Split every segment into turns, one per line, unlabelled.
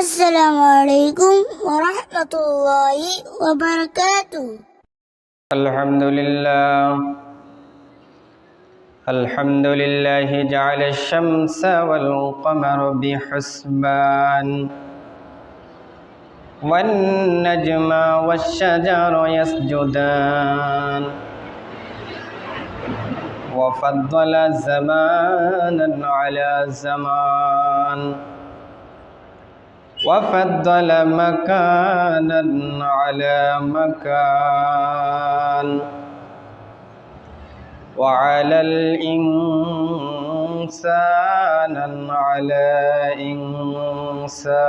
السلام عليكم ورحمة الله وبركاته.
الحمد لله جعل الشمس والقمر بحسبان والنجم والشجر يسجدان وفضل زمانا على زمان وفضل مكانا على مكان وعلى الإنسان على إنسان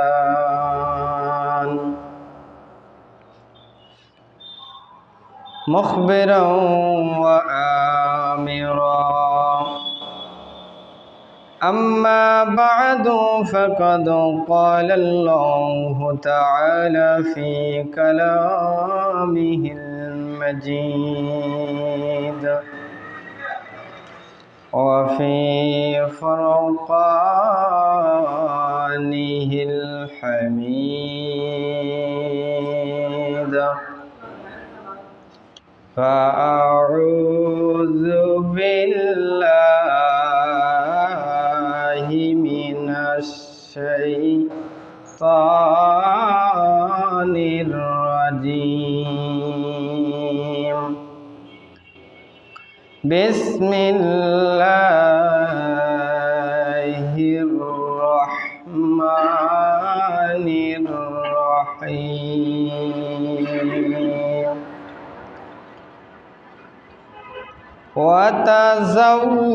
مخبرا وآمرا أما بعد فقد قال الله تعالى في كلامه المجيد وفي فرقانه الحميد فأعوذ بالله من الشيطان الرجيم بسم الله الرحمن الرحيم وتزودوا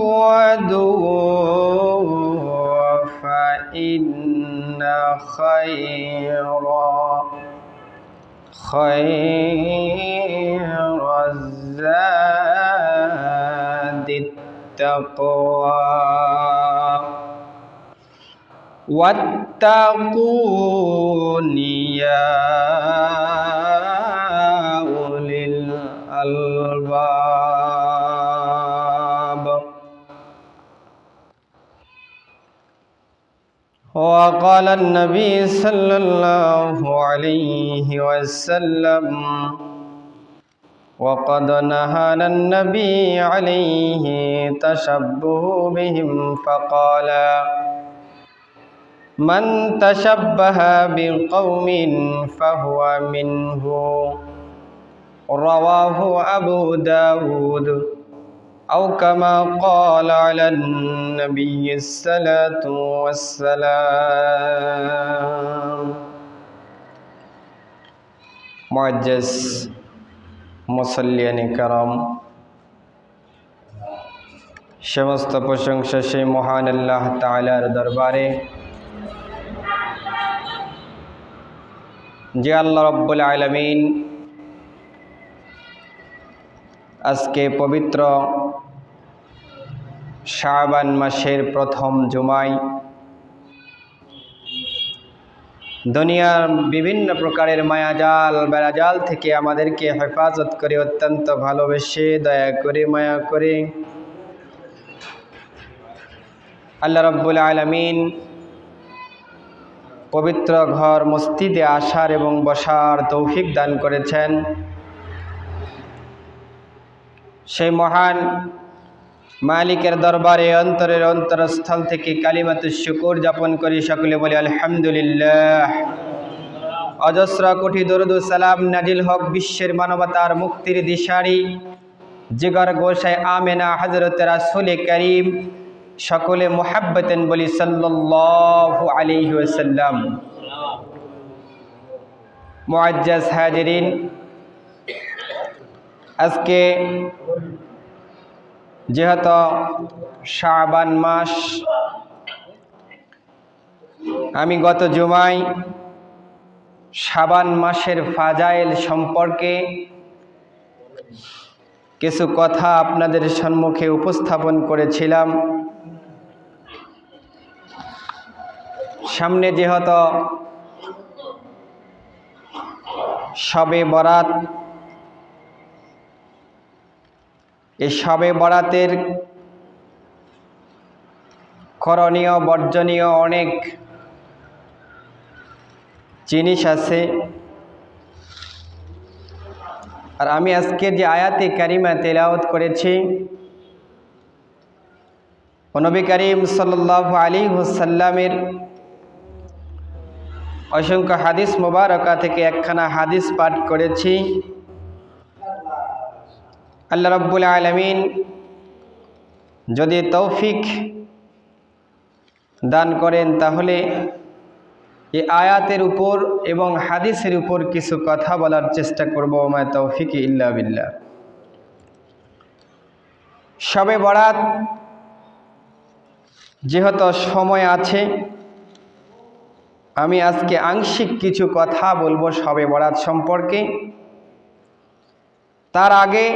فإن خير الزاد التقوى واتقون يا أولي الألباب. وقال النبي صلى الله عليه وسلم وقد نهانا النبي عليه تشبه بهم فقال من تشبه بقوم فهو منه رواه أبو داود أو كما قال على النبي الصلاة والسلام. معزز মুসল্লিয়ানে কারাম, সমস্ত প্রশংসা সেই মহান আল্লাহ তাআলার দরবারে যে আল্লাহ রাব্বুল আলামিন আজকে পবিত্র শাবান মাসের প্রথম জুমায় দুনিয়ার বিভিন্ন প্রকারের মায়াজাল বেড়াজাল থেকে আমাদেরকে হেফাজত করে অত্যন্ত ভালোবেসে দয়া করে মায়া করে আল্লাহ রাব্বুল আলামিন পবিত্র ঘর মসজিদে আসার এবং বসার তৌফিক দান করেছেন। সেই মহান মালিকের দরবারে অন্তরের অন্তরস্থল থেকে কালিমাতুশ শুকর যাপন করি, সকলে বলি আলহামদুলিল্লাহ। অজস্র কোটি দরুদ ও সালাম নাজিল হক বিশ্বের মানবতার মুক্তির দিশারি জিগর গোসায় আমেনা হযরত রাসূল করিম, সকলে মুহাব্বতেন বলি সাল্লাল্লাহু আলাইহি ওয়াসাল্লাম। মুআজ্জাজ হাজিরিন, আজকে যেহেতু শাবান মাস, আমি গত জুমায় শাবান মাসের ফাজাইল সম্পর্কে কিছু কথা আপনাদের সম্মুখে উপস্থাপন করেছিলাম। সামনে যেহেতু শবে বরাত, এই শবে বরাতের করণীয় বর্জনীয় অনেক জিনিস আছে। আর আমি আজকে যে আয়াতে কারিমা তেলাওয়াত করেছি, নবী করিম সাল্লাল্লাহু আলাইহি ওয়াসাল্লামের অসংখ্য হাদিস মুবারকা থেকে একখানা হাদিস পাঠ করেছি। আল্লাহ রাব্বুল আলামিন যদি তৌফিক দান করেন তাহলে এই আয়াতের উপর এবং হাদিসের উপর কিছু কথা বলার চেষ্টা করব। মা তৌফিক ইল্লা বিল্লাহ। শবে বরাত যেহেতু সময় আছে, আমি আজকে আংশিক কিছু কথা বলবো শবে বরাত সম্পর্কে। তার আগে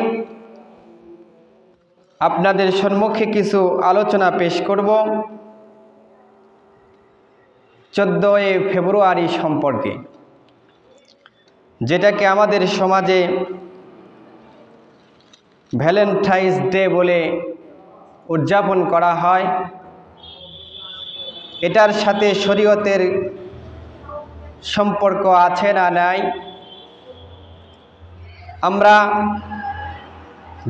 আপনাদের সম্মুখে কিছু আলোচনা পেশ করব 14 ফেব্রুয়ারি সম্পর্কে, যেটাকে আমাদের সমাজে ভ্যালেন্টাইন্স ডে বলে উদযাপন করা হয়। এটার সাথে শরীয়তের সম্পর্ক আছে না নাই আমরা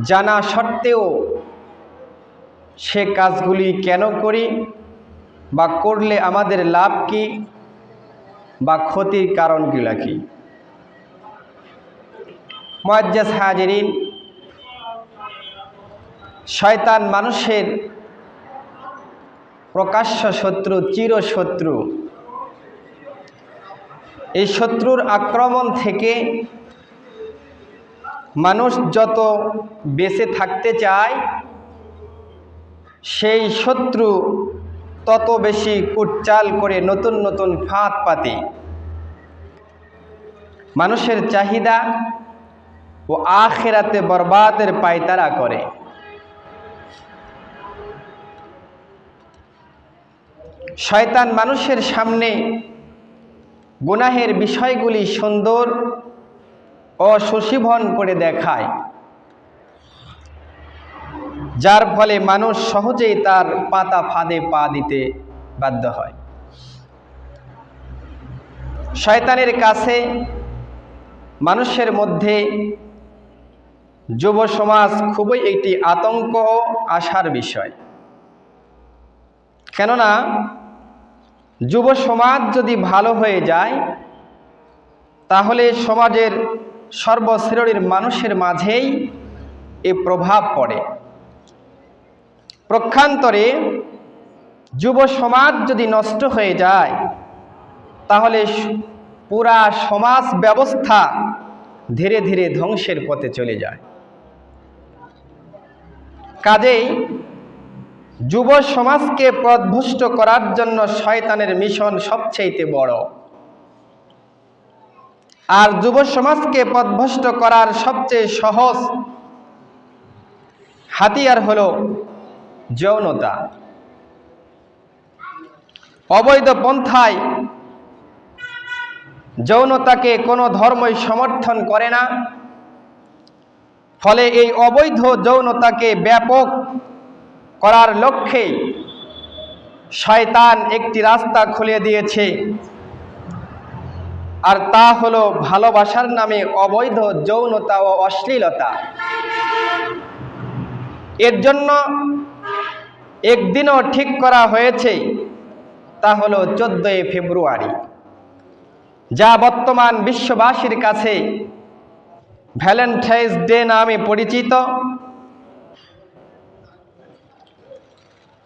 জানা সত্ত্বেও সে কাজগুলি কেন করি, বা করলে আমাদের লাভ কি বা ক্ষতির কারণগুলো কি। মুআজ্জাজ হাজিরিন, শয়তান মানুষের প্রকাশ্য শত্রু, চিরশত্রু। এই শত্রুর আক্রমণ থেকে মানুষ যত বেঁচে থাকতে চায়, সেই শত্রু তত বেশি কুটচাল করে নতুন নতুন ফাঁদ পাতে মানুষের চাহিদা ও আখিরাতে বরবাদের পায়তারা করে। শয়তান মানুষের সামনে গুনাহের বিষয়গুলি সুন্দর ও সুশোভন করে দেখায়, যার ফলে মানুষ সহজেই তার পাতা ফাঁদে পা দিতে বাধ্য হয়। শয়তানের কাছে মানুষের মধ্যে যুব সমাজ খুবই একটি আতঙ্ক ও আশার বিষয়। কেননা যুব সমাজ যদি ভালো হয়ে যায়, তাহলে সমাজের সর্বশ্রেণীর মানুষের মাঝেই এ প্রভাব পড়ে। পক্ষান্তরে যুব সমাজ যদি নষ্ট হয়ে যায়, তাহলে পুরা সমাজ ব্যবস্থা ধীরে ধীরে ধ্বংসের পথে চলে যায়। কাজেই যুব সমাজকে পথভ্রষ্ট করার জন্য শয়তানের মিশন সবচেয়ে বড়। আর যুব সমাজকে পথভ্রষ্ট করার সবচেয়ে সহজ হাতিয়ার হলো যৌনতা। অবৈধ পন্থায় যৌনতাকে কোনো ধর্মই সমর্থন করে না। ফলে এই অবৈধ যৌনতাকে ব্যাপক করার লক্ষ্যে শয়তান একটি রাস্তা খুলে দিয়েছে, আর তা হলো ভালোবাসার নামে অবৈধ যৌনতা ও অশ্লীলতা। এর জন্য একদিনও ঠিক করা হয়েছে, তা হলো 14 ফেব্রুয়ারি, যা বর্তমান বিশ্ববাসীর কাছে ভ্যালেন্টাইন্স ডে নামে পরিচিত।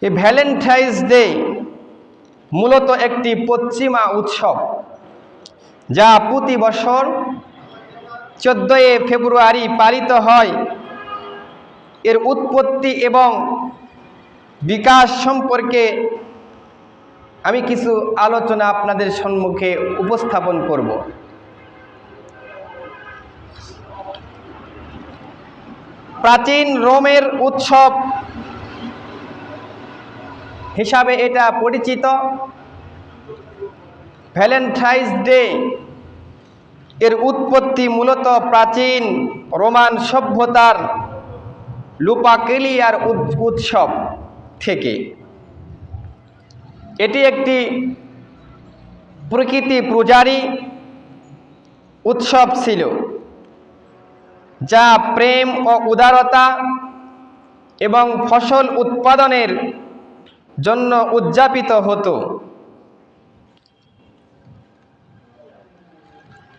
এই ভ্যালেন্টাইন্স ডে মূলত একটি পশ্চিমা উৎসব, যা প্রতি বছর 14 ফেব্রুয়ারি পালিত হয়। এর উৎপত্তি এবং বিকাশ সম্পর্কে আমি কিছু আলোচনা আপনাদের সম্মুখে উপস্থাপন করব। প্রাচীন রোমের উৎসব হিসাবে এটা পরিচিত। ভ্যালেন্টাইন্স ডে এর উৎপত্তি মূলত প্রাচীন রোমান সভ্যতার লুপাকেলিয়ার উৎসব থেকে। এটি একটি প্রকৃতি পূজারী উৎসব ছিল, যা প্রেম ও উদারতা এবং ফসল উৎপাদনের জন্য উদযাপিত হতো।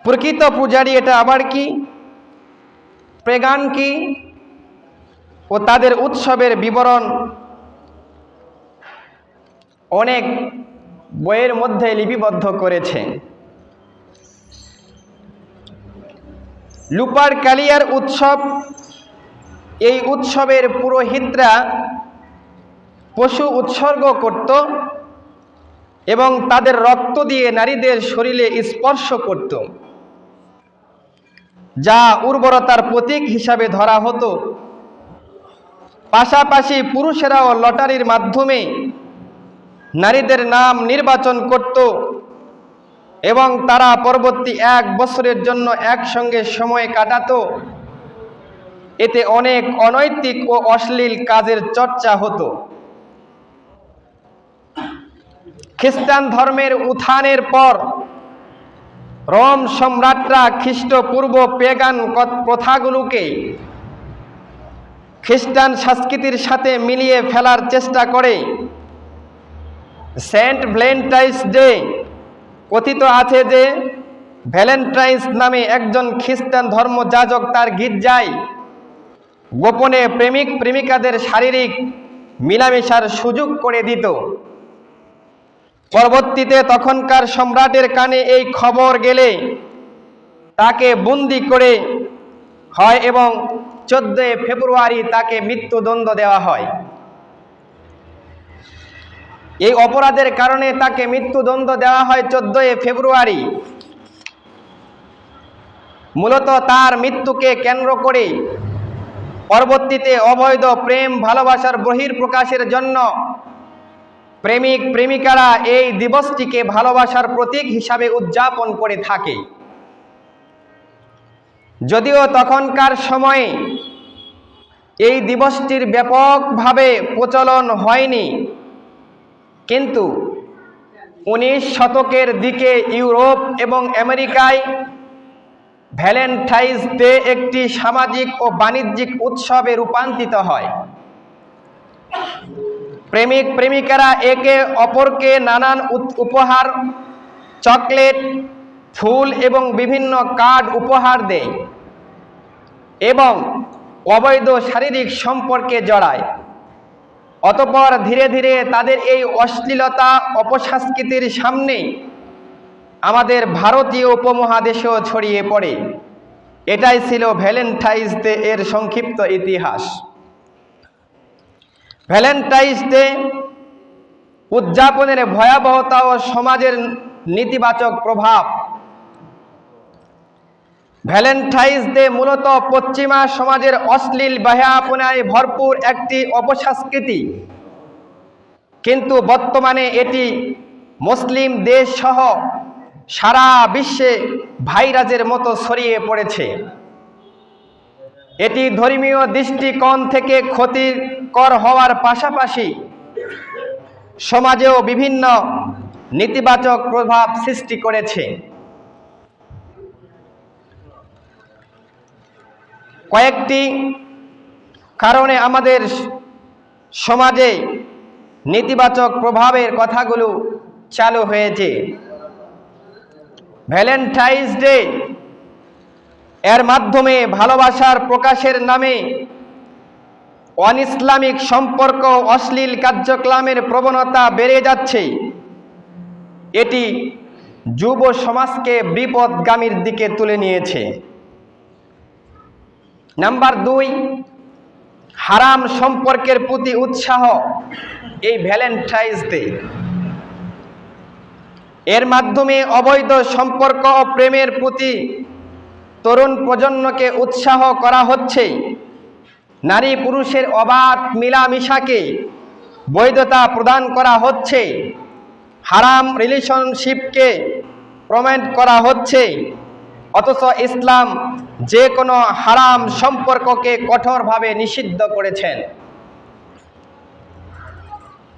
প্রকৃত পূজারী এটা আবার কি, পেগান কি ও তাদের উৎসবের বিবরণ অনেক বইয়ের মধ্যে লিপিবদ্ধ করেছে। লুপারকালিয়ার উৎসব, এই উৎসবের পুরোহিতরা পশু উৎসর্গ করত এবং তাদের রক্ত দিয়ে নারীদের শরীরে স্পর্শ করত, যা উর্বরতার প্রতীক হিসাবে ধরা হতো। পাশাপাশি পুরুষেরাও লটারির মাধ্যমে নারীদের নাম নির্বাচন করত এবং তারা পরবর্তী 1 বছরের জন্য একসঙ্গে সময় কাটাতো। এতে অনেক অনৈতিক ও অশ্লীল কাজের চর্চা হতো। খ্রিস্টান ধর্মের উত্থানের পর রোম সম্রাটরা খ্রিস্টপূর্ব পেগান প্রথাগুলোকে খ্রিস্টান সংস্কৃতির সাথে মিলিয়ে ফেলার চেষ্টা করে। সেন্ট ভ্যালেন্টাইন্স ডে কথিত আছে যে ভ্যালেন্টাইন্স নামে একজন খ্রিস্টান ধর্মযাজক তার গির্জায় গোপনে প্রেমিক প্রেমিকাদের শারীরিক মিলামেশার সুযোগ করে দিত। পরবর্তীতে তখনকার সম্রাটের কানে এই খবর গেলে তাকে বন্দী করে হয় এবং 14 ফেব্রুয়ারি তাকে মৃত্যুদণ্ড দেওয়া হয়। এই অপরাধের কারণে তাকে মৃত্যুদণ্ড দেওয়া হয় 14 ফেব্রুয়ারি। মূলত তার মৃত্যুকে কেন্দ্র করে পরবর্তীতে অবৈধ প্রেম ভালোবাসার বহিঃপ্রকাশের জন্য প্রেমিক প্রেমিকারা এই দিবসটিকে ভালোবাসার প্রতীক হিসাবে উদযাপন করে থাকে। যদিও তখনকার সময়ে এই দিবসটির ব্যাপকভাবে প্রচলন হয়নি, কিন্তু 19 শতকের দিকে ইউরোপ এবং আমেরিকায় ভ্যালেন্টাইন্স ডে একটি সামাজিক ও বাণিজ্যিক উৎসবে রূপান্তরিত হয়। প্রেমিক প্রেমিকারা একে অপরকে নানান উপহার, চকলেট, ফুল এবং বিভিন্ন কার্ড উপহার দেয় এবং অবৈধ শারীরিক সম্পর্কে জড়ায়। অতঃপর ধীরে ধীরে তাদের এই অশ্লীলতা অপসংস্কৃতির সামনে আমাদের ভারতীয় উপমহাদেশেও ছড়িয়ে পড়ে। এটাই ছিল ভ্যালেন্টাইন্স ডে এর সংক্ষিপ্ত ইতিহাস। ভ্যালেন্টাইন্স ডে উদযাপনের ভয়াবহতা ও সমাজের নেতিবাচক প্রভাব। ভ্যালেন্টাইন্স ডে মূলত পশ্চিমা সমাজের অশ্লীল বেহায়াপনায় ভরপুর একটি অপসংস্কৃতি, কিন্তু বর্তমানে এটি মুসলিম দেশ সহ সারা বিশ্বে ভাইরাসের মতো ছড়িয়ে পড়েছে। এটি ধর্মীয় দৃষ্টিকোণ থেকে ক্ষতিকর হওয়ার পাশাপাশি সমাজেও বিভিন্ন নেতিবাচক প্রভাব সৃষ্টি করেছে। কয়েকটি কারণে আমাদের সমাজে নেতিবাচক প্রভাবের কথাগুলো চালু হয়েছে। ভ্যালেন্টাইন্স ডে এর মাধ্যমে ভালোবাসার প্রকাশের নামে অন-ইসলামিক সম্পর্ক, অশ্লীল কার্যক্রমের প্রবণতা বেড়ে যাচ্ছে। এটি যুব সমাজকে বিপদগামীর দিকে তুলে নিয়েছে। নাম্বার 2, হারাম সম্পর্কের প্রতি উৎসাহ। এই ভ্যালেন্টাইন্স ডে এর মাধ্যমে অবৈধ সম্পর্ক ও প্রেমের প্রতি তরুণ প্রজন্মকে উৎসাহ করা হচ্ছে। নারী পুরুষের অবাধ মিলামিশাকে বৈধতা প্রদান করা হচ্ছে। হারাম রিলেশনশিপকে প্রমোট করা হচ্ছে। অথচ ইসলাম যে কোনো হারাম সম্পর্ককে কঠোরভাবে নিষিদ্ধ করেছেন।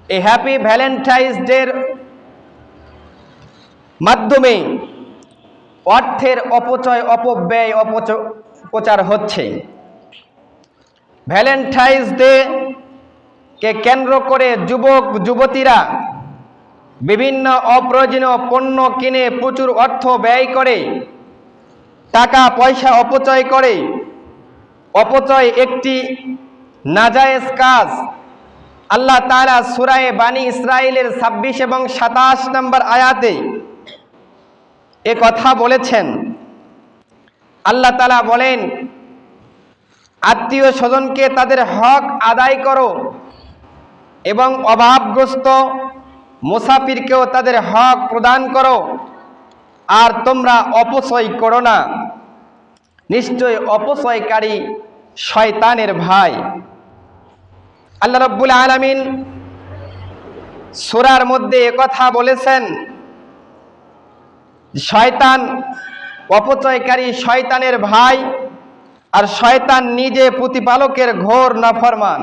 এই হ্যাপি ভ্যালেন্টাইন্স ডের মাধ্যমে অর্থের অপচয়, অপব্যয়, অপপ্রচার হচ্ছে। ভ্যালেন্টাইন্স ডে কে কেন্দ্র করে যুবক যুবতীরা বিভিন্ন অপ্রয়োজনীয় পণ্য কিনে প্রচুর অর্থ ব্যয় করে, টাকা পয়সা অপচয় করে। অপচয় একটি নাজায়েজ কাজ। আল্লাহ তাআলা সূরা বানী ইসরাঈলের 26 এবং 27 নম্বর আয়াতে এ কথা বলেছেন। আল্লাহ তাআলা বলেন, আত্মীয় স্বজনকে তাদের হক আদায় করো এবং অভাবগ্রস্ত মুসাফিরকেও তাদের হক প্রদান করো, আর তোমরা অপচয় করো না, নিশ্চয় অপচয়কারী শয়তানের ভাই। আল্লাহ রাব্বুল আলামিন সূরার মধ্যে একথা বলেছেন, শয়তান অপচয়কারী শয়তানের ভাই, আর শয়তান নিজে প্রতিপালকের ঘোর নাফরমান।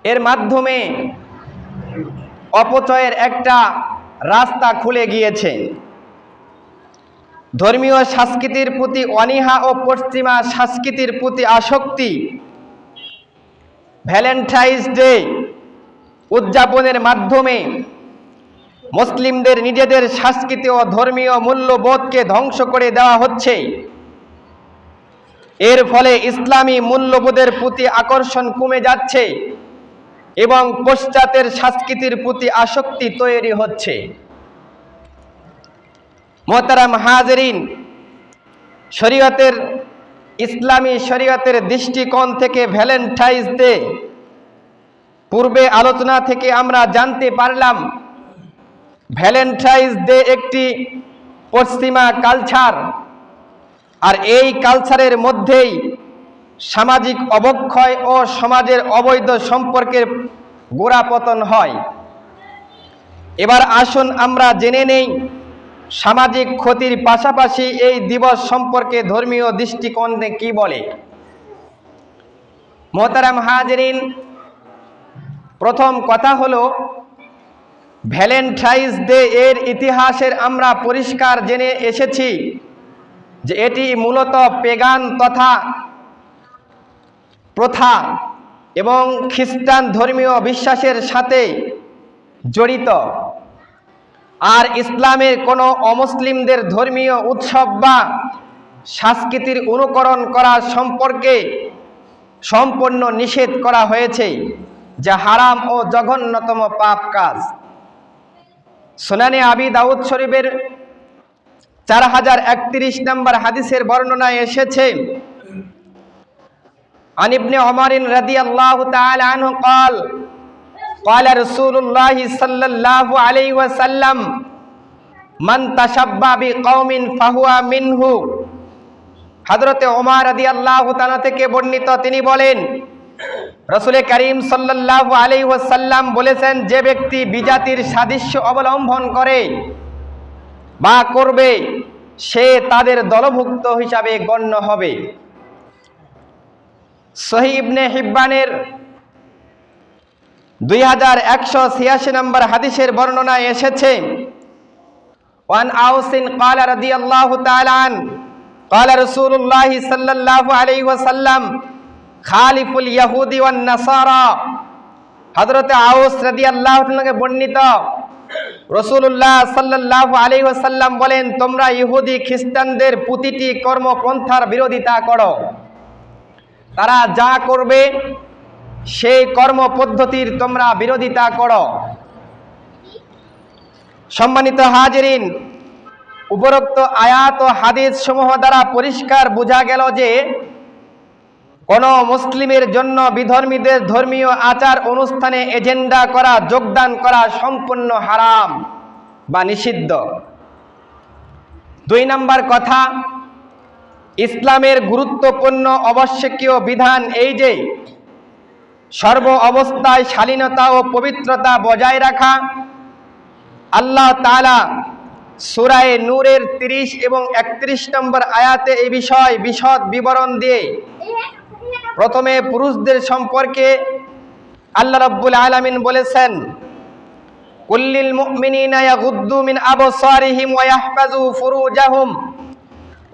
এর মাধ্যমে অপচয়ের একটা রাস্তা খুলে গিয়েছে। ধর্মীয় সংস্কৃতির প্রতি অনীহা ও পশ্চিমা সংস্কৃতির প্রতি আসক্তি ভ্যালেন্টাইন্স ডে উদযাপনের মাধ্যমে মুসলিমদের নিজেদের সংস্কৃতি ও ধর্মীয় মূল্যবোধকে ধ্বংস করে দেওয়া হচ্ছে। এর ফলে ইসলামী মূল্যবোধের প্রতি আকর্ষণ কমে যাচ্ছে এবং পশ্চাতের সংস্কৃতির প্রতি আসক্তি তৈরি হচ্ছে। মোহতারাম হাজেরিন, ইসলামী শরীয়তের দৃষ্টিকোণ থেকে ভ্যালেন্টাইন্স ডে পূর্বে আলোচনা থেকে আমরা জানতে পারলাম, ভ্যালেন্টাইন্স ডে একটি পশ্চিমা কালচার, আর এই কালচারের মধ্যেই সামাজিক অবক্ষয় ও সমাজের অবৈধ সম্পর্কের গোড়াপতন হয়। এবার আসুন আমরা জেনে নেই সামাজিক ক্ষতির পাশাপাশি এই দিবস সম্পর্কে ধর্মীয় দৃষ্টিকোণে কি বলে। মোহতারাম হাজেরিন, প্রথম কথা হলো, ভ্যালেন্টাইন্স ডে এর ইতিহাসের আমরা পরিষ্কার জেনে এসেছি যে এটি মূলত পেগান তথা প্রথা এবং খ্রিস্টান ধর্মীয় বিশ্বাসের সাথে জড়িত, আর ইসলামের কোনো অমুসলিমদের ধর্মীয় উৎসব বা সংস্কৃতির অনুকরণ করা সম্পর্কে সম্পূর্ণ নিষেধ করা হয়েছে, যা হারাম ও জঘন্যতম পাপ কাজ। সুনানে আবি দাউদ শরীফের 4031 নম্বর হাদিসের বর্ণনায় এসেছে, আন ইবনে উমর রাদিয়াল্লাহু তাআলা আনহু قال قال رسول الله صلى الله عليه وسلم من تشبه بقوم فهو منه। হযরতে ওমর রাদিয়াল্লাহু তাআলা থেকে বর্ণিত, তিনি বলেন, রাসূল করিম সাল্লাল্লাহু আলাইহি ওয়াসাল্লাম বলেছেন, যে ব্যক্তি বিজাতির সাদৃশ্য অবলম্বন করে বা করবে, সে তাদের দলভুক্ত হিসাবে গণ্য হবে। সহিহ ইবনে হিব্বানের 2186 নম্বর হাদিসের বর্ণনায় এসেছে, ওয়ান আউসিন قال رضي الله تعالى عنه قال رسول الله صلى الله عليه وسلم খালিফুল ইয়াহুদি ওয়ান নাসারা। হযরতে আউস রাদিয়াল্লাহু তাআলা বর্ণিত, রাসূলুল্লাহ সাল্লাল্লাহু আলাইহি ওয়াসাল্লাম বলেন, তোমরা ইহুদি খ্রিস্টানদের প্রতিটি কর্মপন্থার বিরোধিতা করো। তারা যা করবে সেই কর্মপদ্ধতির তোমরা বিরোধিতা করো। সম্মানিত হাজিরিন, উপরোক্ত আয়াত ও হাদিস সমূহ দ্বারা পরিষ্কার বোঝা গেল যে কোন মুসলিমের জন্য বিধর্মীদের ধর্মীয় আচার অনুষ্ঠানে এজেন্ডা করা, যোগদান করা সম্পূর্ণ হারাম বা নিষিদ্ধ। 2 নম্বর কথা, ইসলামের গুরুত্বপূর্ণ আবশ্যকীয় বিধান এই যে সর্ব অবস্থায় শালীনতা ও পবিত্রতা বজায় রাখা। আল্লাহ তাআলা সূরা নূরের 30 এবং 31 নম্বর আয়াতে এই বিষয় বিশদ বিবরণ দিয়ে প্রথমে পুরুষদের সম্পর্কে আল্লাহ রাব্বুল আলামিন বলেছেন, কুল্লিল মুমিনিনা ইয়াগুদ্দু মিন আবসারিহিম ওয়া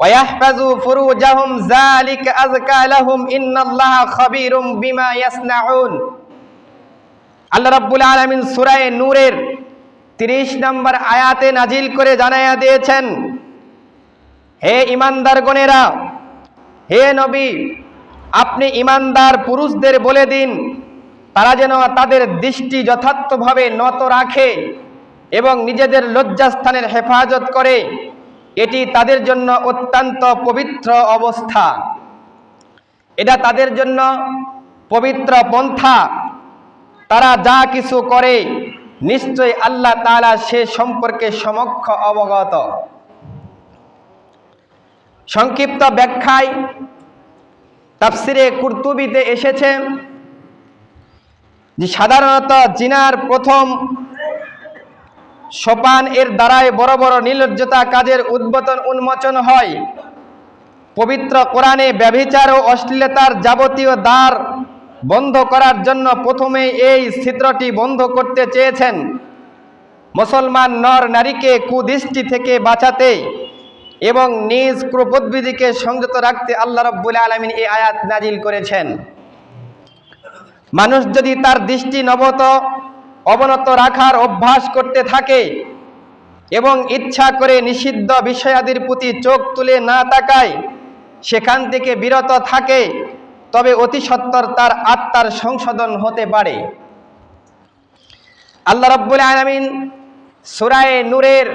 ইয়াহফাযু ফুরুজাহুম যালিকা আযকা লাহুম ইন্নাল্লাহা খাবীরুম বিমা ইয়াসনাউন। আল্লাহ রাব্বুল আলামিন সূরা নূরের 30 নম্বর আয়াতে নাজিল করে জানায়া দিয়েছেন, হে ঈমানদারগণেরা, হে নবী, আপনি ঈমানদার পুরুষদের বলে দিন তারা যেন তাদের দৃষ্টি যথার্থভাবে নত রাখে এবং নিজেদের লজ্জাস্থানের হেফাজত করে। এটি তাদের জন্য অত্যন্ত পবিত্র অবস্থা, এটা তাদের জন্য পবিত্র পন্থা। তারা যা কিছু করে নিশ্চয় আল্লাহ তাআলা সে সম্পর্কে সমক্ষ অবগত। সংক্ষিপ্ত ব্যাখ্যায় তাফসিরে কুরতুবিতে এসেছে যে সাধারণত জিনার প্রথম সোপান এর দ্বারাই বড় বড় নির্লজ্জতা কাজের উন্মোচন হয়। পবিত্র কোরআনে ব্যভিচার ও অশ্লীলতার যাবতীয় দ্বার বন্ধ করার জন্য প্রথমে এই ছিদ্রটি বন্ধ করতে চেয়েছেন মুসলমান নর নারীকে কুদৃষ্টি থেকে বাঁচাতে এবং নিজ ক্রোধবৃত্তিকে সংযত রাখতে আল্লাহ রাব্বুল আলামিন এই আয়াত নাজিল করেছেন। মানুষ যদি তার দৃষ্টি অবনত রাখার অভ্যাস করতে থাকে এবং ইচ্ছা করে নিষিদ্ধ বিষয়াদির প্রতি চোখ তুলে না তাকায়, সেখান থেকে বিরত থাকে, তবে অতি সত্বর তার আত্মার সংশোধন হতে পারে। আল্লাহ রাব্বুল আলামিন সূরা নূরের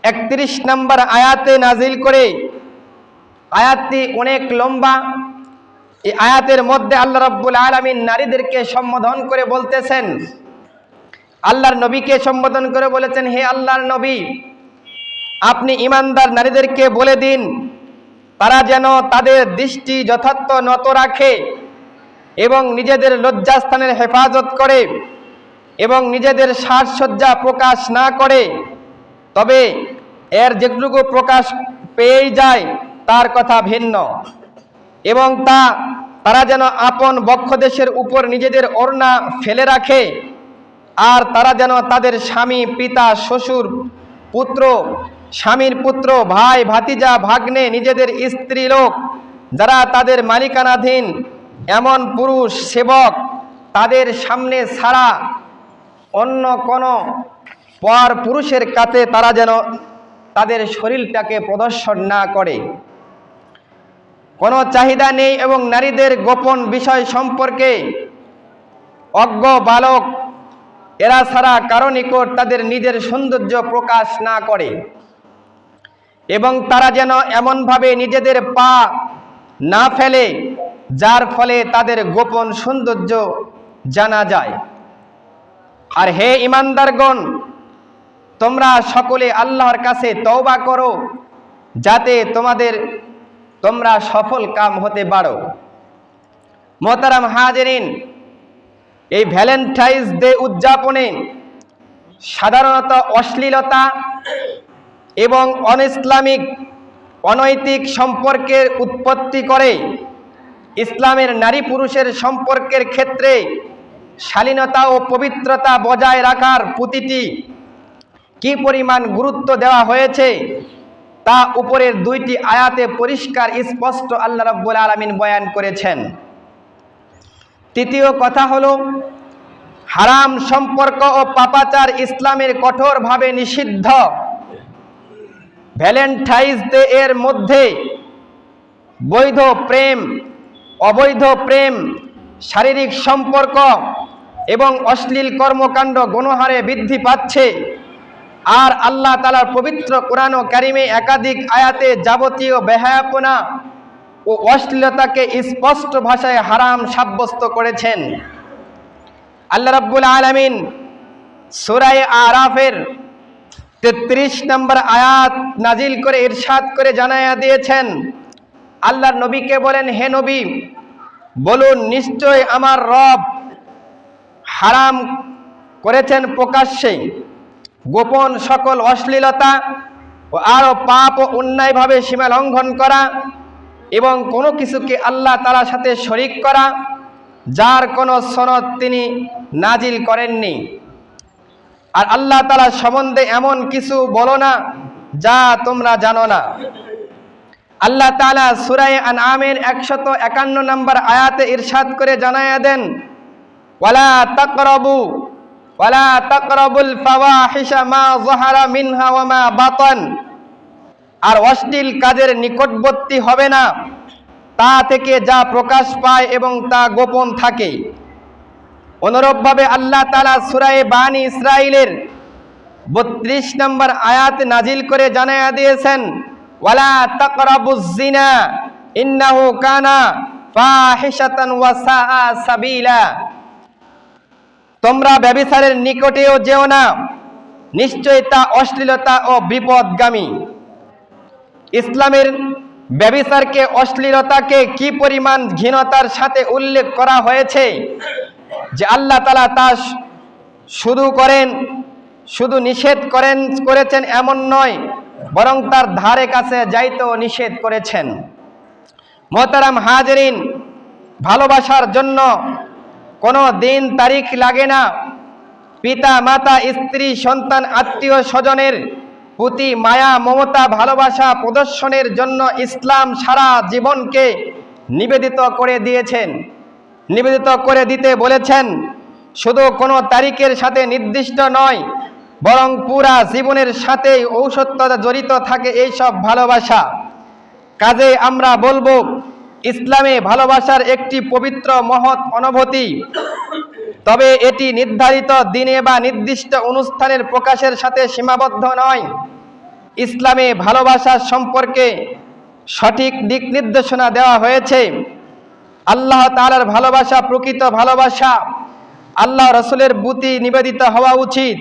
31 নম্বর আয়াতে নাজিল করে, আয়াতটি অনেক লম্বা। এই আয়াতের মধ্যে আল্লাহ রাব্বুল আলামিন নারীদেরকে সম্বোধন করে বলতেছেন, আল্লাহর নবীকে সম্বোধন করে বলেছেন, হে আল্লাহর নবী, আপনি ঈমানদার নারীদেরকে বলে দিন তারা যেন তাদের দৃষ্টি যথার্থ নত রাখে এবং নিজেদের লজ্জাস্থানের হেফাজত করে এবং নিজেদের সাজসজ্জা প্রকাশ না করে, তবে এর যেটুকু প্রকাশ পেয়েই যায় তার কথা ভিন্ন, এবং তারা যেন আপন বক্ষদেশের উপর নিজেদের ওড়না ফেলে রাখে, আর তারা যেন তাদের স্বামী, পিতা, শ্বশুর, পুত্র, স্বামীর পুত্র, ভাই, ভাতিজা, ভাগ্নে, নিজেদের স্ত্রী লোক যারা তাদের মালিকানাধীন এমন পুরুষ সেবক তাদের সামনে ছাড়া অন্য কোনো পর পুরুষের কাছে তারা যেন তাদের শরীরটাকে প্রদর্শন না করে। কোনো চাহিদা নেই এবং নারীদের গোপন বিষয় সম্পর্কে অজ্ঞ বালক এরা ছাড়া কারো নিকট তাদের নিজের সৌন্দর্য প্রকাশ না করে, এবং তারা যেন এমনভাবে নিজেদের পা না ফেলে যার ফলে তাদের গোপন সৌন্দর্য জানা যায়। আর হে ঈমানদারগণ, তোমরা সকলে আল্লাহর কাছে তওবা করো যাতে তোমরা সফল কাম হতে পারো। মোহতারাম হাজেরিন, এই ভ্যালেন্টাইন্স ডে উদযাপনে সাধারণত অশ্লীলতা এবং অনইসলামিক অনৈতিক সম্পর্কের উৎপত্তি করে। ইসলামের নারী পুরুষের সম্পর্কের ক্ষেত্রে শালীনতা ও পবিত্রতা বজায় রাখার প্রতিটি কি পরিমাণ গুরুত্ব দেওয়া হয়েছে তা উপরের দুইটি আয়াতে পরিষ্কার স্পষ্ট আল্লাহ রাব্বুল আলামিন বয়ান করেছেন। তৃতীয় কথা হলো, হারাম সম্পর্ক ও পাপাচার ইসলামের কঠোরভাবে নিষিদ্ধ। ভ্যালেন্টাইন্স ডে এর মধ্যে বৈধ প্রেম, অবৈধ প্রেম, শারীরিক সম্পর্ক এবং অশ্লীল কর্মকাণ্ড গণহারে বৃদ্ধি পাচ্ছে। আর আল্লাহ তাআলার পবিত্র কোরআন ও কারিমে একাধিক আয়াতে যাবতীয় বেহায়াপনা ও অশ্লীলতাকে স্পষ্ট ভাষায় হারাম সাব্যস্ত করেছেন। আল্লাহ রাব্বুল আলামিন সূরা আরাফের 33 নম্বর আয়াত নাজিল করে ইরশাদ করে জানায়া দিয়েছেন, আল্লাহর নবীকে বলেন, হে নবী, বলুন নিশ্চয় আমার রব হারাম করেছেন প্রকাশ্যে গোপন সকল অশ্লীলতা ও আরো পাপ ও অন্যায়ভাবে সীমা লঙ্ঘন করা এবং কোনো কিছুকে আল্লাহ তাআলার সাথে শরীক করা যার কোনো সনদ তিনি নাজিল করেননি। আর আল্লাহ তাআলা সম্বন্ধে এমন কিছু বলো না যা তোমরা জানো না। আল্লাহ তাআলা সূরা আনআমের 151 নম্বর আয়াতে ইরশাদ করে জানায়া দেন, ওয়ালা তাকরাবুল ফাওয়াহিশা মা যাহারা মিনহা ওয়া মা বাতান, আর অশ্লীল কাজের নিকটবর্তী হবে না তা থেকে যা প্রকাশ পায় এবং তা গোপন থাকে। অনুরূপভাবে আল্লাহ তাআলা সূরা বানী ইসরাঈলের 32 নম্বর আয়াত নাজিল করে জানায়া দিয়েছেন, ওয়ালা তাকরাবুজ জিনা ইন্নাহু কানা ফাহিশাতান ওয়া সাআ সাবিলা, তোমরা ব্যভিচারের নিকটেও যেও না, নিশ্চয়ই তা অশ্লীলতা ও বিপদগামী। ইসলামের ব্যভিচারকে, অশ্লীলতাকে কি পরিমাণ ঘৃণতার সাথে উল্লেখ করা হয়েছে যে আল্লাহ তাআলা তা শুধু নিষেধ করেছেন এমন নয়, বরং তার ধারে কাছে যাইতেও নিষেধ করেছেন। মোহতারাম হাজরিন, ভালোবাসার জন্য কোনো দিন তারিখ লাগে না। পিতা মাতা, স্ত্রী, সন্তান, আত্মীয় স্বজনের প্রতি মায়া, মমতা, ভালোবাসা প্রদর্শনের জন্য ইসলাম সারা জীবনকে নিবেদিত করে দিতে বলেছেন। শুধু কোনো তারিখের সাথে নির্দিষ্ট নয়, বরং পুরা জীবনের সাথেই ঔষধতা জড়িত থাকে এইসব ভালোবাসা। কাজে আমরা বলবো, ইসলামে ভালোবাসার একটি পবিত্র মহৎ অনুভূতি, তবে এটি নির্ধারিত দিনে বা নির্দিষ্ট অনুষ্ঠানের প্রকাশের সাথে সীমাবদ্ধ নয়। ইসলামে ভালোবাসা সম্পর্কে সঠিক দিক নির্দেশনা দেওয়া হয়েছে। আল্লাহ তাআলার ভালোবাসা প্রকৃত ভালোবাসা, আল্লাহ রাসূলের প্রতি নিবেদিত হওয়া উচিত।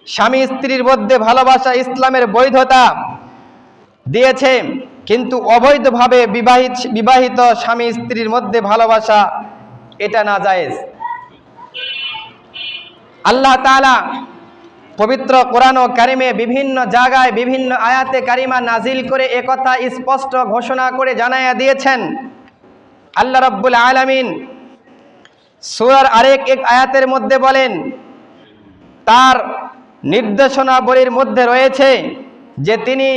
স্বামী স্ত্রীর মধ্যে ভালোবাসা ইসলামের বৈধতা দিয়েছে, কিন্তু অবৈধভাবে বিবাহিত স্বামী স্ত্রীর মধ্যে ভালোবাসা এটা নাজায়েজ। আল্লাহ তাআলা পবিত্র কোরআন ও কারিমে বিভিন্ন জায়গায় বিভিন্ন আয়াতে কারিমা নাজিল করে একথা স্পষ্ট ঘোষণা করে জানায়া দিয়েছেন। আল্লাহ রাব্বুল আলামিন সূরার আরেক আয়াতের মধ্যে বলেন, তার নির্দেশনাবলীর মধ্যে রয়েছে যে তিনি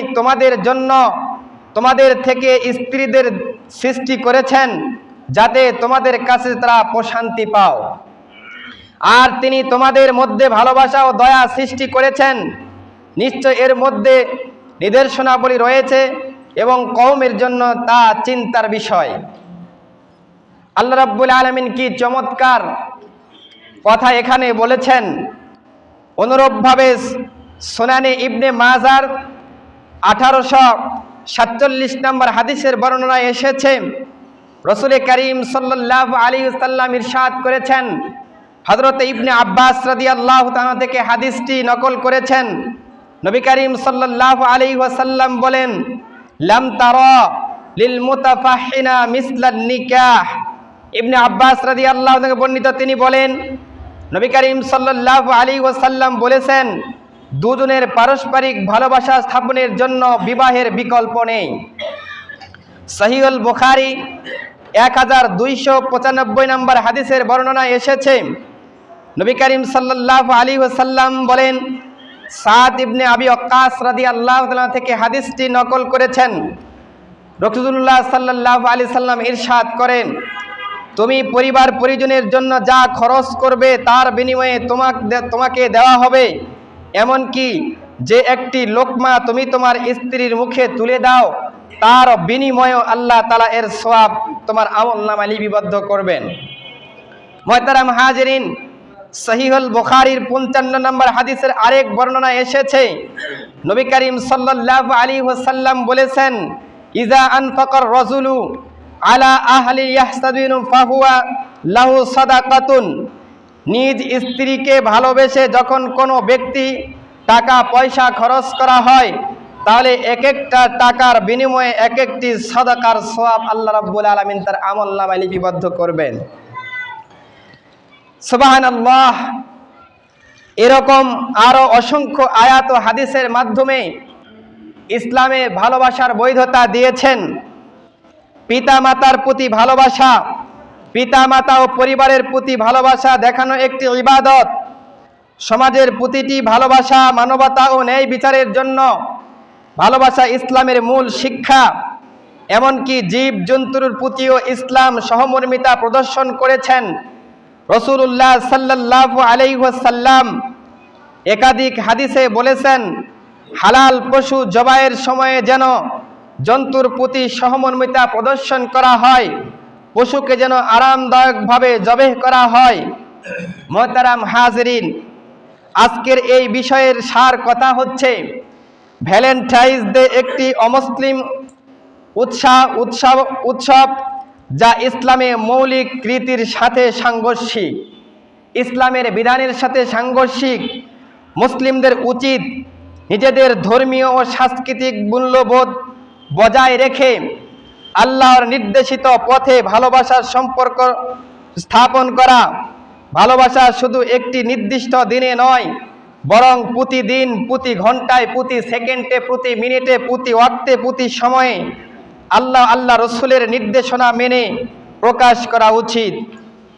তোমাদের থেকে স্ত্রীদের সৃষ্টি করেছেন যাতে তোমাদের কাছে তারা প্রশান্তি পাও, আর তিনি তোমাদের মধ্যে ভালোবাসা ও দয়া সৃষ্টি করেছেন। নিশ্চয় এর মধ্যে নিদর্শনাবলী রয়েছে এবং কওমের জন্য তা চিন্তার বিষয়। আল্লাহ রাব্বুল আলামিন কি চমৎকার কথা এখানে বলেছেন। অনুরূপভাবে সুনানে ইবনে মাজার 1847 নম্বর হাদিসের বর্ণনায় এসেছে, রাসূল করিম সাল্লাল্লাহু আলাইহি ওয়াসাল্লাম ইরশাদ করেছেন, হযরত ইবনে আব্বাস রাদিয়াল্লাহু তাআলা থেকে হাদিসটি নকল করেছেন। নবী করিম সাল্লাল্লাহু আলাইহি ওয়াসাল্লাম বলেন, লাম তারা লিল মুতাফাহিনা মিসলান নিকাহ। ইবনে আব্বাস রাদিয়াল্লাহু থেকে বর্ণিত, তিনি বলেন, নবী করিম সাল্লাল্লাহু আলাইহি ওয়াসাল্লাম বলেছেন, দুজনের পারস্পরিক ভালোবাসা স্থাপনের জন্য বিবাহের বিকল্প নেই। সহিহুল বুখারী 1295 নম্বর হাদিসের বর্ণনায় এসেছে, নবী করিম সাল্লাল্লাহু আলাইহি ওয়াসাল্লাম বলেন, সাদ ইবনে আবি ওয়াক্কাস রাদিয়াল্লাহু তাআলা থেকে হাদিসটি নকল করেছেন। রাসূলুল্লাহ সাল্লাল্লাহু আলাইহি সাল্লাম ইরশাদ করেন, তুমি পরিবার পরিজনের জন্য যা খরচ করবে তার বিনিময়ে তোমাকে দেওয়া হবে, এমনকি যে একটি লোকমা তুমি তোমার স্ত্রীর মুখে তুলে দাও তার বিনিময়েও আল্লাহ তাআলা এর সওয়াব তোমার আমলনামায় লিপিবদ্ধ করবেন। মুহতারাম হাজিরিন, সহিহুল বুখারীর 55 নম্বর হাদিসের আরেক বর্ণনা এসেছে, নবী করিম সাল্লাল্লাহু আলাইহি ওয়াসাল্লাম বলেছেন, ইজা আনফাকার রাজুলু আলা আহলি ইয়াহসাদিনু ফাহুয়া লাহু সাদাকাতুন। নিজ স্ত্রীকে ভালোবেসে যখন কোনো ব্যক্তি টাকা পয়সা খরচ করা হয়, তাহলে এক একটা টাকার বিনিময়ে এক একটি সাদাকার সওয়াব আল্লাহ রাব্বুল আলামিন তার আমলনামায় লিপিবদ্ধ করবেন। সুবহানাল্লাহ। এরকম আরো অসংখ্য আয়াত ও হাদিসের মাধ্যমে ইসলামে ভালোবাসার বৈধতা দিয়েছেন। পিতামাতার প্রতি ভালোবাসা, পিতামাতা ও পরিবারের প্রতি ভালোবাসা দেখানো একটি ইবাদত। সমাজের প্রতিটি ভালোবাসা, মানবতা ও ন্যায় বিচারের জন্য ভালোবাসা ইসলামের মূল শিক্ষা। এমনকি জীব জন্তুর প্রতিও ইসলাম সহমর্মিতা প্রদর্শন করেছেন। রাসূলুল্লাহ সাল্লাল্লাহু আলাইহি ওয়াসাল্লাম একাধিক হাদিসে বলেছেন, হালাল পশু জবাইয়ের সময়ে যেন জন্তুর প্রতি সহমর্মিতা প্রদর্শন করা হয়, পশুকে যেন আরামদায়কভাবে জবেহ করা হয়। মুহতারাম হাজিরিন, আজকের এই বিষয়ের সার কথা হচ্ছে, ভ্যালেন্টাইন্স ডে একটি অমুসলিম উৎসব যা ইসলামে মৌলিক রীতির সাথে সাংঘর্ষিক, ইসলামের বিধানের সাথে সাংঘর্ষিক। মুসলিমদের উচিত নিজেদের ধর্মীয় ও সাংস্কৃতিক মূল্যবোধ বজায় রেখে আল্লাহর নির্দেশিত পথে ভালোবাসার সম্পর্ক স্থাপন করা। ভালোবাসা শুধু একটি নির্দিষ্ট দিনে নয়, বরং প্রতিদিন, প্রতি ঘন্টায়, প্রতি সেকেন্ডে, প্রতি মিনিটে, প্রতি ওয়াক্তে, প্রতি সময়ে আল্লাহ রসুলের নির্দেশনা মেনে প্রকাশ করা উচিত।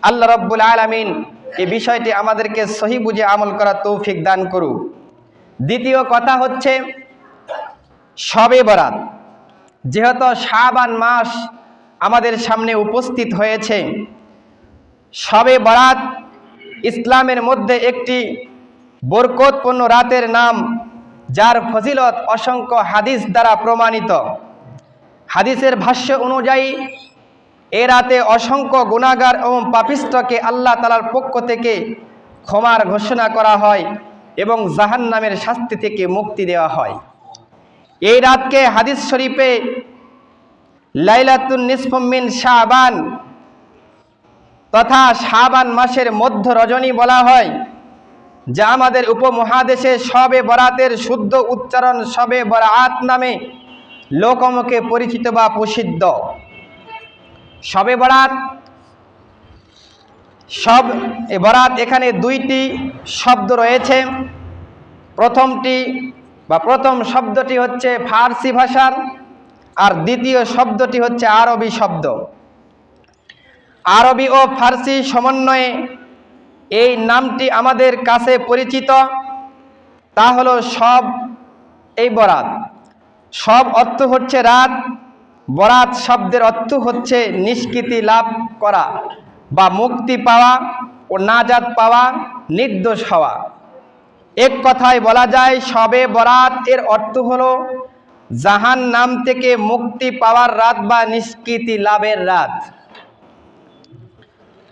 আল্লাহ রাব্বুল আলামিন এই বিষয়টি আমাদেরকে সহি বুঝে আমল করার তৌফিক দান করুক। দ্বিতীয় কথা হচ্ছে শবে বরাত। যেহেতু শাবান মাস আমাদের সামনে উপস্থিত হয়েছে, শবে বরাত ইসলামের মধ্যে একটি বরকতপূর্ণ রাতের নাম, যার ফজিলত অসংখ্য হাদিস দ্বারা প্রমাণিত। হাদিসের ভাষ্য অনুযায়ী এ রাতে অসংখ্য গুনাহগার এবং পাপিষ্ঠকে আল্লাহ তাআলার পক্ষ থেকে ক্ষমার ঘোষণা করা হয় এবং জাহান্নামের শাস্তি থেকে মুক্তি দেওয়া হয়। এই রাতকে হাদিস শরীফে লাইলাতুন নিসফু মিন শাবান তথা শাবান মাসের মধ্য রজনী বলা হয়, যা আমাদের উপমহাদেশে শবে বরাতের শুদ্ধ উচ্চারণ শবে বরাত নামে লোকমুখে পরিচিত বা প্রসিদ্ধ। শবে বরাত, বরাত এখানে দুইটি শব্দ রয়েছে। প্রথম শব্দটি হচ্ছে ফার্সি ভাষার, আর দ্বিতীয় শব্দটি হচ্ছে আরবি শব্দ। আরবি ও ফার্সি সমন্বয়ে এই নামটি আমাদের কাছে পরিচিত, তা হলো শব এই বরাত। শব অর্থ হচ্ছে রাত, বরাত শব্দের অর্থ হচ্ছে নিষ্কৃতি লাভ করা বা মুক্তি পাওয়া ও নাজাত পাওয়া, নির্দোষ হওয়া। এক কথায় বলা যায় শবে বরাত এর অর্থ হলো জাহান্নাম থেকে মুক্তি পাওয়ার রাত বা নিষ্কৃতি লাভের রাত।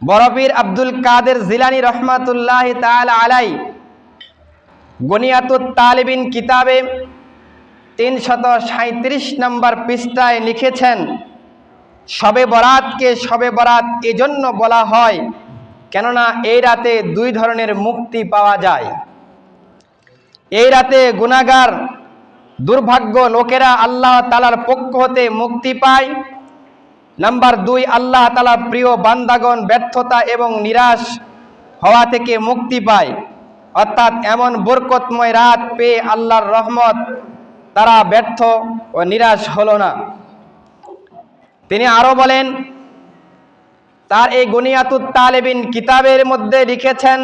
বড়পীর আব্দুল কাদের জিলানী রহমাতুল্লাহি তাআলা আলাইহি গনিয়াতুত তালিবিন কিতাবে 337 নম্বর পৃষ্ঠায় লিখেছেন, শবে বরাতকে শবে বরাত এজন্য বলা হয় কেননা এই রাতে দুই ধরনের মুক্তি পাওয়া যায়। এই রাতে গুনাহগার দুর্ভাগ্য লোকেরা আল্লাহ তাআলার পক্ষ হতে মুক্তি পায়। নাম্বার 2, আল্লাহ তাআলার প্রিয় বান্দাগণ ব্যর্থতা এবং নিরাশ হওয়া থেকে মুক্তি পায়, অর্থাৎ এমন বরকতময় রাত পেয়ে আল্লাহর রহমত তারা ব্যর্থ ও নিরাশ হলো না। তিনি আরো বলেন, তার এই গনিয়াতুত তালিবিন কিতাবের মধ্যে লিখেছেন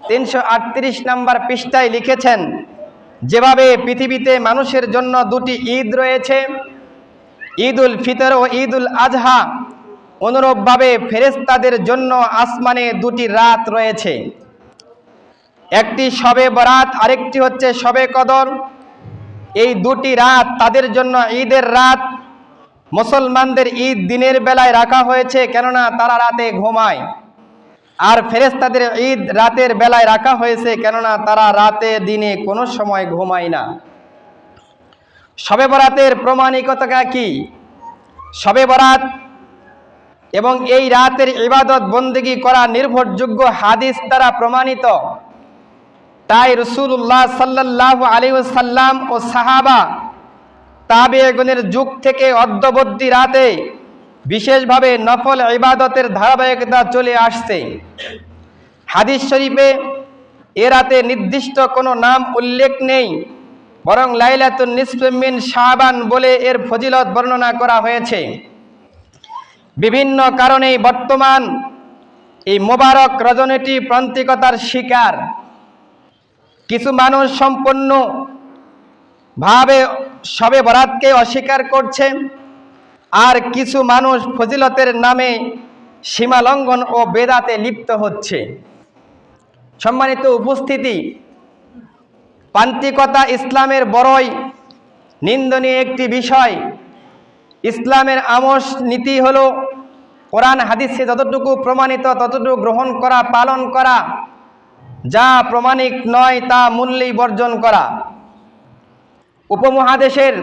338 নম্বর পৃষ্ঠায় লিখেছেন, যেভাবে পৃথিবীতে মানুষের জন্য দুটি ঈদ রয়েছে, ঈদুল ফিতর ও ঈদুল আজহা, অনুরূপভাবে ফেরেশতাদের জন্য আসমানে দুটি রাত রয়েছে। একটি শবে বরাত, আরেকটি হচ্ছে শবে কদর। এই দুটি রাত তাদের জন্য ঈদের রাত। মুসলমানদের ঈদ দিনের বেলায় রাখা হয়েছে কেননা তারা রাতে ঘুমায়, আর ফেরেশতাদের ঈদ রাতের বেলায় রাখা হয়েছে কেননা তারা রাতে দিনে কোনো সময় ঘুমায় না। শবে বরাতের প্রমাণিকতা কি? শবে বরাত এবং এই রাতের ইবাদত বন্দেগী করা নির্ভরযোগ্য হাদিস দ্বারা প্রমাণিত। তাই রাসূলুল্লাহ সাল্লাল্লাহু আলাইহি ওয়াসাল্লাম ও সাহাবা তাবেঈগণের যুগ থেকে অদ্যাবধি রাতে বিশেষভাবে নফল ইবাদতের ধারাবাহিকতা চলে আসছে। হাদিস শরীফে এ রাতে নির্দিষ্ট কোনো নাম উল্লেখ নেই, বরং লাইলাতুন নিসফু মিন শাবান বলে এর ফজিলত বর্ণনা করা হয়েছে। বিভিন্ন কারণে বর্তমান এই মোবারক রজনীটি প্রান্তিকতার শিকার। কিছু মানুষ সম্পূর্ণভাবে শবে বরাতকে অস্বীকার করছে, আর কিছু মানুষ ফজিলতের নামে সীমা লঙ্ঘন ও বেদাতে লিপ্ত হচ্ছে। সম্মানিত উপস্থিতি, প্রান্তিকতা ইসলামের বড়ই নিন্দনীয় একটি বিষয়। ইসলামের আমোস নীতি হলো কোরআন হাদিসে যতটুকু প্রমাণিত ততটুকু গ্রহণ করা, পালন করা, যা প্রমাণিক নয় তা মূল্যেই বর্জন করা। উপমহাদেশের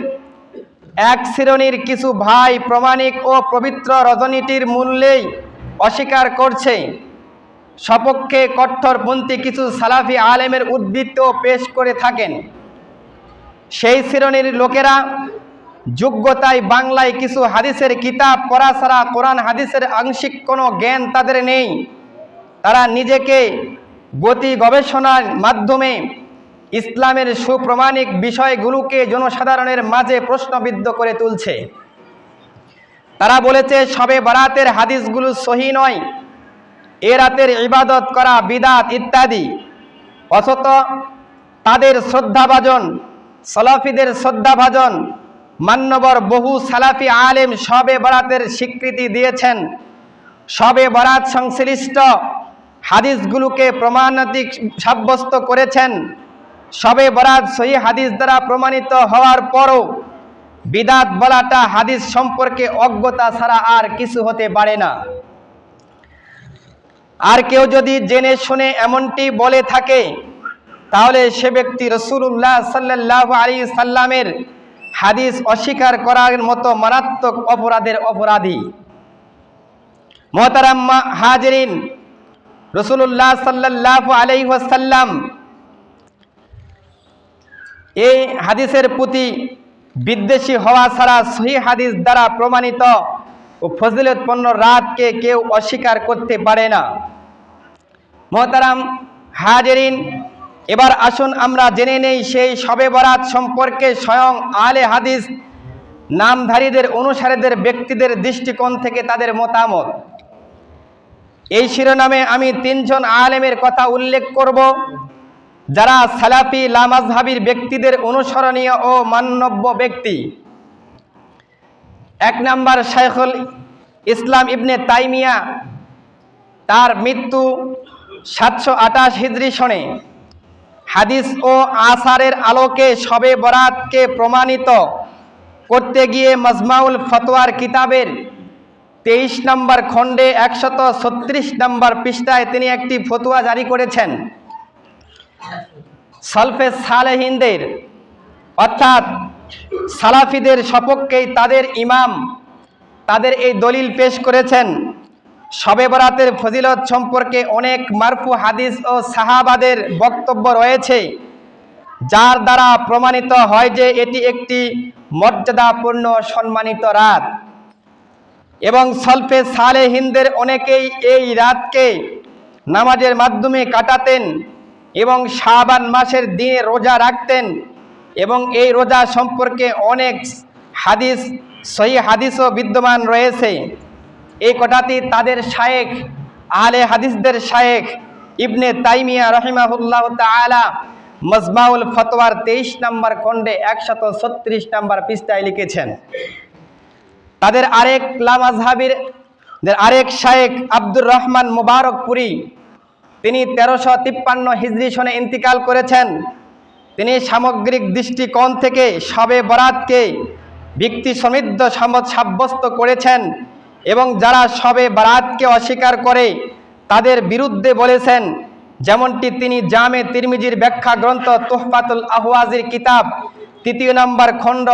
এক শ্রেণীর কিছু ভাই প্রমাণিক ও পবিত্র রজনীটির মূল্যেই অস্বীকার করছে। সপক্ষে কট্টরপন্থী কিছু সালাফি আলেমের উদ্ধৃত পেশ করে থাকেন। সেই শ্রেণীর লোকেরা যোগ্যতায় বাংলায় কিছু হাদিসের কিতাব পড়া ছাড়া কোরআন হাদিসের আংশিক কোনো জ্ঞান তাদের নেই। তারা নিজেকে গতি গবেষণার মাধ্যমে ইসলামের সুপ্রমাণিক বিষয়গুলোকে জনসাধারণের মাঝে প্রশ্নবিদ্ধ করে তুলছে। তারা বলেছে শবে বরাতের হাদিসগুলো সহি নয়, এ রাতের ইবাদত করা বিদাত ইত্যাদি। অথচ তাদের শ্রদ্ধাভাজন, সালাফিদের শ্রদ্ধাভাজন মান্যবর বহু সালাফি আলেম শবে বরাতের স্বীকৃতি দিয়েছেন। শবে বরাত সংশ্লিষ্ট হাদিসগুলোকে প্রমাণিক সাব্যস্ত করেছেন। শবে বরাত সহি হাদিস দ্বারা প্রমাণিত হওয়ার পরও বিদাত বলাটা হাদিস সম্পর্কে অজ্ঞতা ছাড়া আর কিছু হতে পারে না। আর কেউ যদি জেনে শুনে এমনটি বলে থাকে, তাহলে সে ব্যক্তি রাসূলুল্লাহ সাল্লাল্লাহু আলাইহি সাল্লামের হাদিস অস্বীকার করার মতো মারাত্মক অপরাধের অপরাধী। মুহতারাম হাজিরিন, রাসূলুল্লাহ সাল্লাল্লাহু আলাইহি ওয়াসাল্লাম এই হাদিসের প্রতি বিদ্বেষী হওয়া ছাড়া সহিহ হাদিস দ্বারা প্রমাণিত ও ফজিলতপূর্ণ রাতকে কেউ অস্বীকার করতে পারে না। মুহতারাম হাজিরিন, এবার আসুন আমরা জেনে নেই সেই শবে বরাত সম্পর্কে স্বয়ং আহলে হাদিস নামধারীদের অনুসারীদের ব্যক্তিদের দৃষ্টিকোণ থেকে তাদের মতামত। এই শিরোনামে আমি 3 জন আলেমের কথা উল্লেখ করব, যারা সালাফি লামাযহাবির ব্যক্তিদের অনুসরণীয় ও মান্যব্য ব্যক্তি। 1 নম্বর শাইখুল ইসলাম ইবনে তাইমিয়া, তার মৃত্যু 728 হিজরি সনে। হাদিস ও আসারের আলোকে শবে বরাতকে প্রমাণিত করতে গিয়ে মাজমাউল ফতোয়ার কিতাবের 23 নম্বর খণ্ডে 136 নম্বর পৃষ্ঠায় তিনি একটি ফতোয়া জারি করেছেন। সালফে সালেহিনদের অর্থাৎ সালাফিদের সপক্ষেই তাদের ইমাম তাদের এই দলিল পেশ করেছেন। শবে বরাতের ফজিলত সম্পর্কে অনেক মারফু হাদিস ও সাহাবাদের বক্তব্য রয়েছে, যার দ্বারা প্রমাণিত হয় যে এটি একটি মর্যাদাপূর্ণ সম্মানিত রাত। এবং সালফে সালেহিনদের অনেকেই এই রাতকে নামাজের মাধ্যমে কাটাতেন এবং শাবান মাসের দিনে রোজা রাখতেন। এবং এই রোজা সম্পর্কে অনেক হাদিস, সহিহ হাদিসও বিদ্যমান রয়েছে। এই কথাটি তাদের শায়েখ, আহলে হাদিসদের শায়েখ ইবনে তাইমিয়া রাহিমাহুল্লাহ তাআলা মাজমাউল ফতোয়ার 23 নম্বর খণ্ডে 136 নম্বর পৃষ্ঠায় লিখেছেন। তাদের আরেক লামাযহাবির আরেক শায়েখ আব্দুর রহমান মুবারকপুরি, তিনি 1353 হিজরি সনে ইন্তিকাল করেছেন। তিনি সামগ্রিক দৃষ্টিকোণ থেকে শবে বরাতকে ব্যক্তি সমৃদ্ধ সাব্যস্ত করেছেন এবং যারা শবে বরাতকে অস্বীকার করে তাদের বিরুদ্ধে বলেছেন, যেমনটি তিনি জামে তিরমিজির ব্যাখ্যা গ্রন্থ তুহফাতুল আহওয়াজির কিতাব 3 নম্বর খণ্ড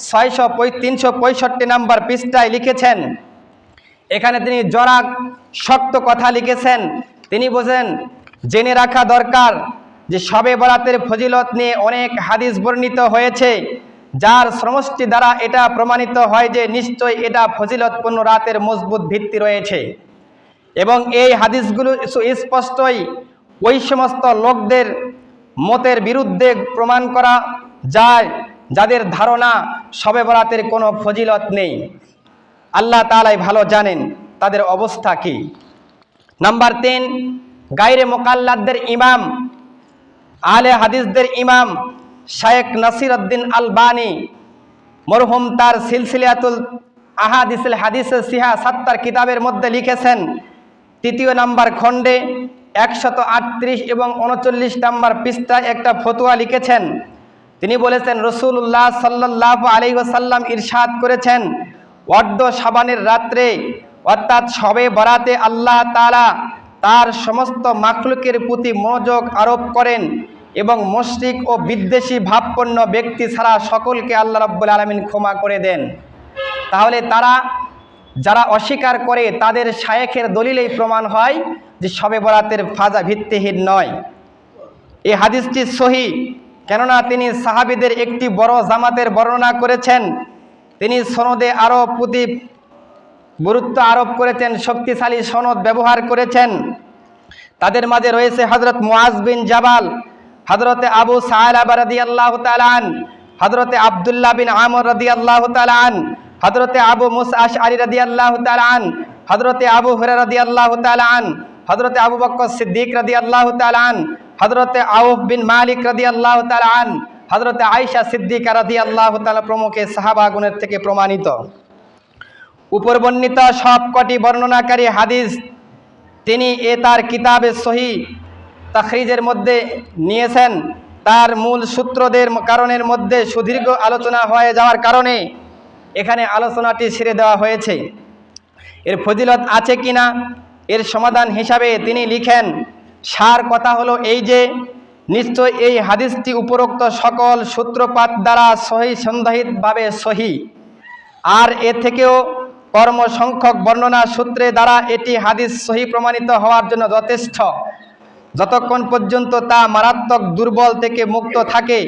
365 নম্বর পৃষ্ঠায় লিখেছেন। এখানে তিনি জোড়া শক্ত কথা লিখেছেন। তিনি বলেন, জেনে রাখা দরকার যে শবে বরাতের ফজিলত নিয়ে অনেক হাদিস বর্ণিত হয়েছে, যার সমষ্টি দ্বারা এটা প্রমাণিত হয় যে নিশ্চয় এটা ফজিলতপূর্ণ রাতের মজবুত ভিত্তি রয়েছে। এবং এই হাদিসগুলো স্পষ্টই ওই সমস্ত লোকদের মতের বিরুদ্ধে প্রমাণ করা যায় যাদের ধারণা শবে বরাতের কোনো ফজিলত নেই। আল্লাহ তাআলাই ভালো জানেন তাদের অবস্থা কি। নাম্বার 3, গায়রে মুকাল্লাদদের ইমাম আহলে হাদিসদের ইমাম শায়েখ নাসিরউদ্দিন আলবানী মরহুম তার সিলসিলাতুল আহাদিসুল হাদিসের সিহা ৭০ কিতাবের মধ্যে লিখেছেন, ৩য় নাম্বার খণ্ডে ১৩৮ এবং ৩৯ নাম্বার পৃষ্ঠায় একটা ফতোয়া লিখেছেন। তিনি বলেছেন, রাসূলুল্লাহ সাল্লাল্লাহু আলাইহি ওয়াসাল্লাম ইরশাদ করেছেন, অর্ধ শাবানের রাত্রে অর্থাৎ শবে বরাতে আল্লাহ তাআলা তার সমস্ত মাখলুকের প্রতি মনোযোগ আরোপ করেন এবং মুশরিক ও বিদ্বেষী ভাবপন্ন ব্যক্তি ছাড়া সকলকে আল্লাহ রাব্বুল আলামিন ক্ষমা করে দেন। তাহলে তারা যারা অস্বীকার করে তাদের শায়েখের দলিলেই প্রমাণ হয় যে শবে বরাতের ফাজা ভিত্তিহীন নয়। এই হাদিসটি সহিহ, কেননা তিনি সাহাবীদের একটি বড় জামাতের বর্ণনা করেছেন। তিনি সনদে আরও প্রতি গুরুত্ব আরোপ করেছেন, শক্তিশালী সনদ ব্যবহার করেছেন। তাদের মাঝে রয়েছে হযরত মুআজ বিন জাবাল, হযরতে আবু সালাবা রাদিয়াল্লাহু তাআলা আন, হযরতে আব্দুল্লাহ বিন আমর রাদিয়াল্লাহু তাআলা আন, হযরতে আবু মুসা আশআরী রাদিয়াল্লাহু তাআলা আন, হযরতে আবু হুরায়রা রাদিয়াল্লাহু তাআলা আন, হযরতে আবু বকর সিদ্দিক রাদিয়াল্লাহু তাআলা আন, হযরতে আউফ বিন মালিক রাদিয়াল্লাহু তাআলা আন, হযরতে আয়েশা সিদ্দিকা রাদিয়াল্লাহু তাআলা প্রমুখ সাহাবাগণের থেকে প্রমাণিত। উপর বর্ণিত সবকটি বর্ণনাকারী হাদিস তিনি তার কিতাবে সহিহ তাখরিজের মধ্যে নিয়েছেন। তার মূল সূত্রদের কারণের মধ্যে সুদীর্ঘ আলোচনা হয়ে যাওয়ার কারণে এখানে আলোচনাটি ছেড়ে দেওয়া হয়েছে। এর ফজিলত আছে কিনা এর সমাধান হিসাবে তিনি লিখেন, সার কথা হলো এই যে নিশ্চয় এই হাদিসটি উপরোক্ত সকল সূত্রপাত দ্বারা সহিহ সন্দেহিতভাবে সহিহ, আর এ থেকেও কর্মসংখ্যক বর্ণনা সূত্রে দ্বারা এটি হাদিস সহিহ প্রমাণিত হওয়ার জন্য যথেষ্ট, যতক্ষণ পর্যন্ত তা মারাত্মক দুর্বল থেকে মুক্ত থাকে,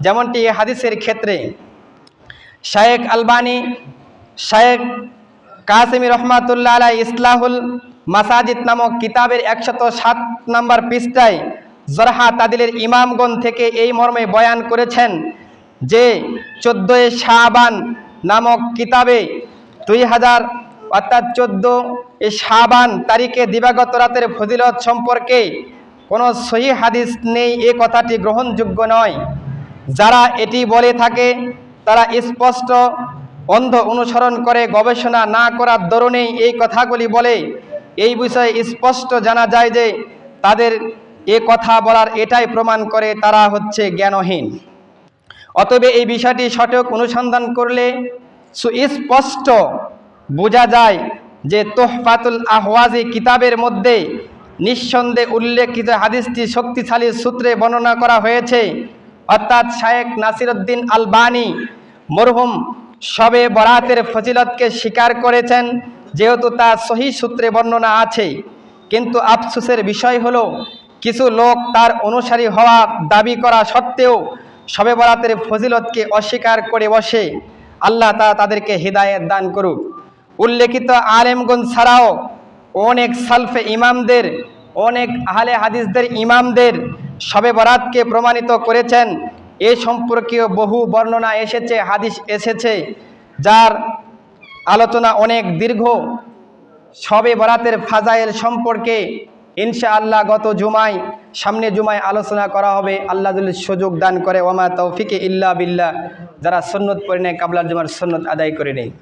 যেমনটি এই হাদিসের ক্ষেত্রে। শায়েখ আলবানী শায়েখ কাসেমি রহমাতুল্লাহ আলাইহি ইসলাহুল মাসাজিদ নামক কিতাবের ১০৭ নম্বর পৃষ্ঠায় জরহা তাদিলের ইমামগণ থেকে এই মর্মে বয়ান করেছেন যে ১৪ শাবান নামক কিতাবে ২০০০ অর্থাৎ ১৪ শাবান তারিখে দিবাগত রাতের ফজিলত সম্পর্কে কোনো সহিহ হাদিস নেই, এ কথাটি গ্রহণযোগ্য নয়। যারা এটি বলে থাকে তারা স্পষ্ট অন্ধ অনুসরণ করে গবেষণা না করার দরুনেই এই কথাগুলি বলে। এই বিষয়ে স্পষ্ট জানা যায় যে তাদের এ কথা বলার এটাই প্রমাণ করে তারা হচ্ছে জ্ঞানহীন। অতএব এই বিষয়টি সঠিক অনুসন্ধান করলে সুস্পষ্ট বোঝা যায় যে তুহফাতুল আহওয়াজি কিতাবের মধ্যে নিঃসন্দেহে উল্লেখিত হাদিসটি শক্তিশালী সূত্রে বর্ণনা করা হয়েছে, অর্থাৎ শায়েখ নাসিরউদ্দিন আলবানী মরহুম শবে বরাতের ফজিলতকে স্বীকার করেছেন যেহেতু তা সহিহ সূত্রে বর্ণনা আছে। কিন্তু আফসোসের বিষয় হলো কিছু লোক তার অনুসারী হওয়া দাবি করা সত্ত্বেও শবে বরাতের ফজিলতকে অস্বীকার করে বসে। আল্লাহ তাআলা তাদেরকে হিদায়াত দান করুক। উল্লেখিত আলেমগণ ছাড়াও অনেক সালফে ইমামদের, অনেক আহলে হাদিসদের ইমামদের শবে বরাতকে প্রমাণিত করেছেন। এ সম্পর্কীয় বহু বর্ণনা এসেছে, হাদিস এসেছে, যার আলোচনা অনেক দীর্ঘ। শবে বরাতের ফাজাইল সম্পর্কে ইনশাআল্লাহ গত জুমায়, সামনে জুমায় আলোচনা করা হবে। আল্লাহ যদি সুযোগ দান করে, ওমা তৌফিকে ইল্লা বিল্লাহ। যারা সুন্নত পড়ে নেয় কাবলার জুমার সুন্নত আদায় করে নেয়।